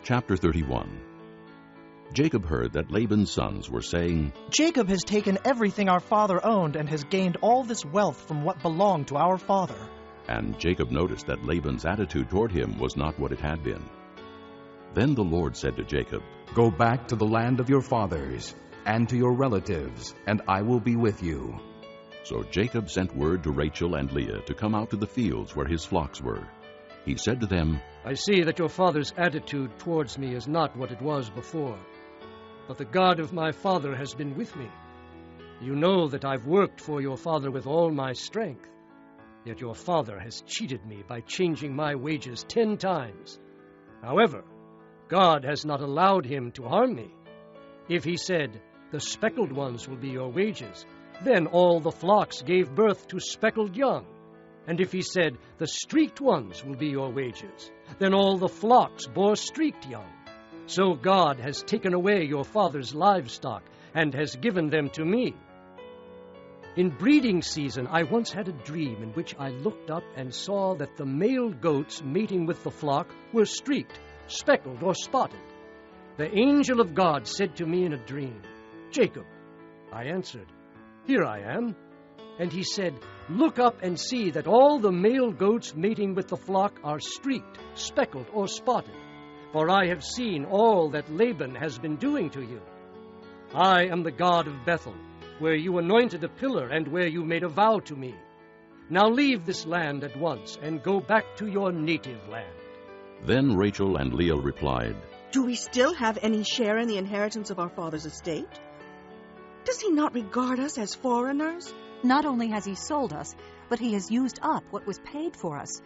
Chapter 31. Jacob heard that Laban's sons were saying, "Jacob has taken everything our father owned and has gained all this wealth from what belonged to our father." And Jacob noticed that Laban's attitude toward him was not what it had been. Then the Lord said to Jacob, "Go back to the land of your fathers and to your relatives, and I will be with you." So Jacob sent word to Rachel and Leah to come out to the fields where his flocks were. He said to them, "I see that your father's attitude towards me is not what it was before. But the God of my father has been with me. You know that I've worked for your father with all my strength. Yet your father has cheated me by changing my wages 10 times. However, God has not allowed him to harm me. If he said, 'The speckled ones will be your wages,' then all the flocks gave birth to speckled young. And if he said, 'The streaked ones will be your wages,' then all the flocks bore streaked young. So God has taken away your father's livestock and has given them to me. In breeding season, I once had a dream in which I looked up and saw that the male goats mating with the flock were streaked, speckled, or spotted. The angel of God said to me in a dream, 'Jacob.' I answered, 'Here I am.' And he said, 'Look up and see that all the male goats mating with the flock are streaked, speckled, or spotted. For I have seen all that Laban has been doing to you. I am the God of Bethel, where you anointed a pillar and where you made a vow to me. Now leave this land at once and go back to your native land.'" Then Rachel and Leah replied, "Do we still have any share in the inheritance of our father's estate? Does he not regard us as foreigners?" Not only has he sold us, but he has used up what was paid for us.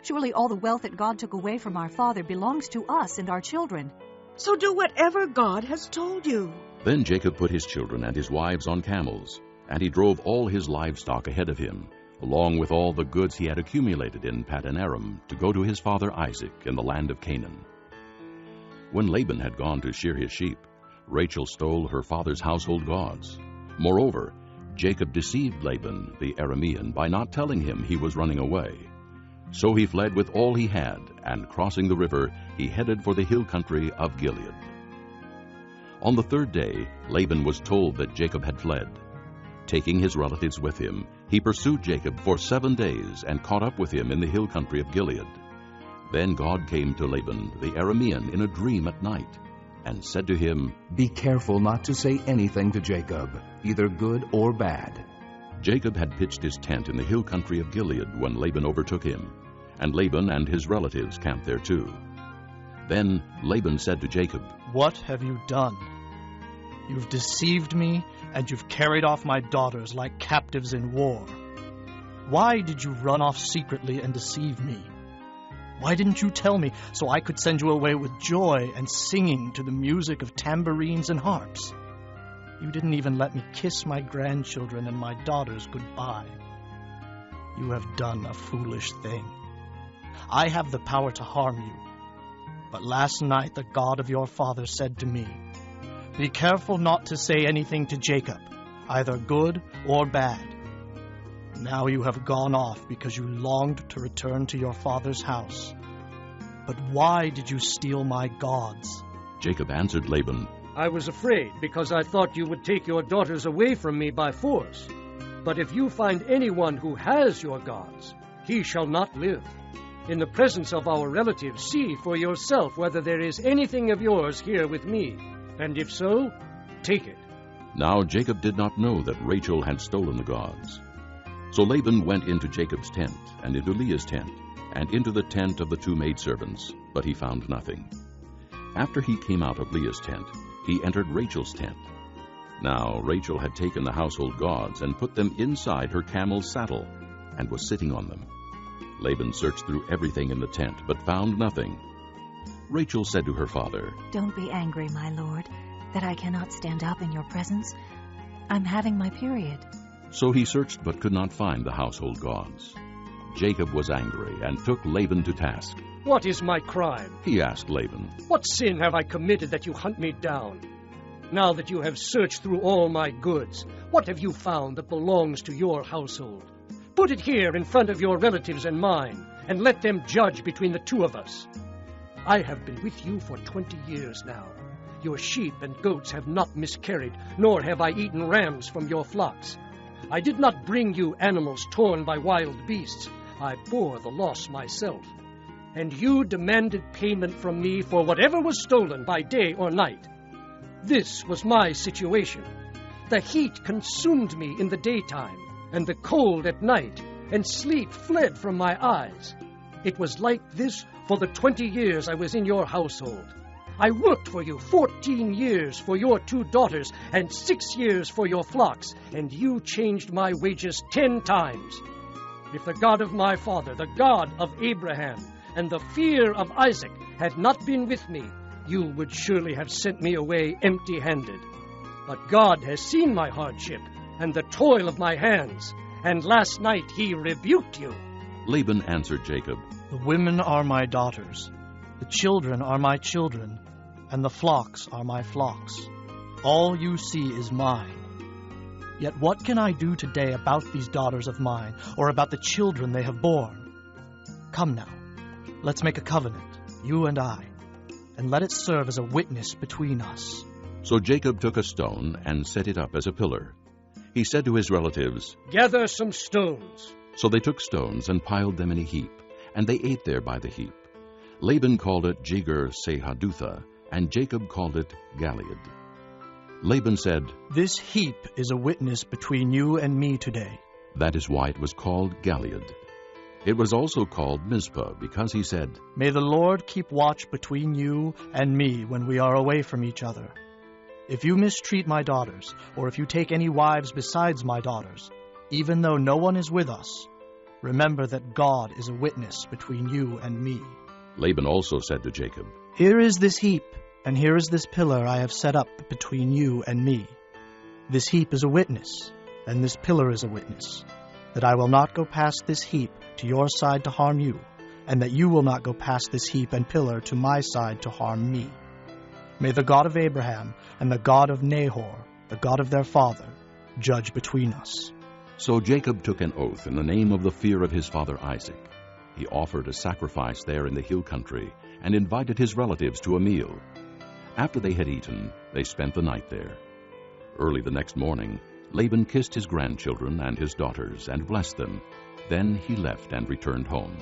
Surely all the wealth that God took away from our father belongs to us and our children. "So do whatever God has told you." Then Jacob put his children and his wives on camels, and he drove all his livestock ahead of him, along with all the goods he had accumulated in Paddan Aram, to go to his father Isaac in the land of Canaan. When Laban had gone to shear his sheep, Rachel stole her father's household gods. Moreover, Jacob deceived Laban the Aramean by not telling him he was running away. So he fled with all he had, and crossing the river, he headed for the hill country of Gilead. On the 3rd day, Laban was told that Jacob had fled. Taking his relatives with him, he pursued Jacob for 7 days and caught up with him in the hill country of Gilead. Then God came to Laban the Aramean in a dream at night, and said to him, "Be careful not to say anything to Jacob, either good or bad." Jacob had pitched his tent in the hill country of Gilead when Laban overtook him, and Laban and his relatives camped there too. Then Laban said to Jacob, "What have you done? You've deceived me, and you've carried off my daughters like captives in war. Why did you run off secretly and deceive me? Why didn't you tell me so I could send you away with joy and singing to the music of tambourines and harps? You didn't even let me kiss my grandchildren and my daughters goodbye. You have done a foolish thing. I have the power to harm you. But last night the God of your father said to me, 'Be careful not to say anything to Jacob, either good or bad.' Now you have gone off because you longed to return to your father's house. But why did you steal my gods?" Jacob answered Laban, "I was afraid because I thought you would take your daughters away from me by force. But if you find anyone who has your gods, he shall not live. In the presence of our relatives, see for yourself whether there is anything of yours here with me, and if so, take it." Now Jacob did not know that Rachel had stolen the gods. So Laban went into Jacob's tent, and into Leah's tent, and into the tent of the 2 maidservants, but he found nothing. After he came out of Leah's tent, he entered Rachel's tent. Now Rachel had taken the household gods and put them inside her camel's saddle, and was sitting on them. Laban searched through everything in the tent, but found nothing. Rachel said to her father, Don't be angry, my lord, that I cannot stand up in your presence. I'm having my period. So he searched but could not find the household gods. Jacob was angry and took Laban to task. "What is my crime?" He asked Laban. "What sin have I committed that you hunt me down? Now that you have searched through all my goods, what have you found that belongs to your household? Put it here in front of your relatives and mine, and let them judge between the 2 of us." I have been with you for 20 years now. Your sheep and goats have not miscarried, nor have I eaten rams from your flocks. I did not bring you animals torn by wild beasts. I bore the loss myself. And you demanded payment from me for whatever was stolen by day or night. This was my situation. The heat consumed me in the daytime, and the cold at night, and sleep fled from my eyes. It was like this for the 20 years I was in your household. I worked for you 14 years for your 2 daughters, and 6 years for your flocks, and you changed my wages 10 times. If the God of my father, the God of Abraham, and the fear of Isaac had not been with me, you would surely have sent me away empty-handed. But God has seen my hardship and the toil of my hands, and last night he rebuked you. Laban answered Jacob, The women are my daughters, the children are my children, and the flocks are my flocks. All you see is mine. Yet what can I do today about these daughters of mine, or about the children they have borne? Come now, let's make a covenant, you and I, and let it serve as a witness between us. So Jacob took a stone and set it up as a pillar. He said to his relatives, Gather some stones. So they took stones and piled them in a heap, and they ate there by the heap. Laban called it Jegar-Sahadutha, and Jacob called it Galeed. Laban said, This heap is a witness between you and me today. That is why it was called Galeed. It was also called Mizpah, because he said, May the Lord keep watch between you and me when we are away from each other. If you mistreat my daughters, or if you take any wives besides my daughters, even though no one is with us, remember that God is a witness between you and me. Laban also said to Jacob, Here is this heap, and here is this pillar I have set up between you and me. This heap is a witness, and this pillar is a witness, that I will not go past this heap to your side to harm you, and that you will not go past this heap and pillar to my side to harm me. May the God of Abraham and the God of Nahor, the God of their father, judge between us. So Jacob took an oath in the name of the fear of his father Isaac. He offered a sacrifice there in the hill country and invited his relatives to a meal. After they had eaten, they spent the night there. Early the next morning, Laban kissed his grandchildren and his daughters and blessed them. Then he left and returned home.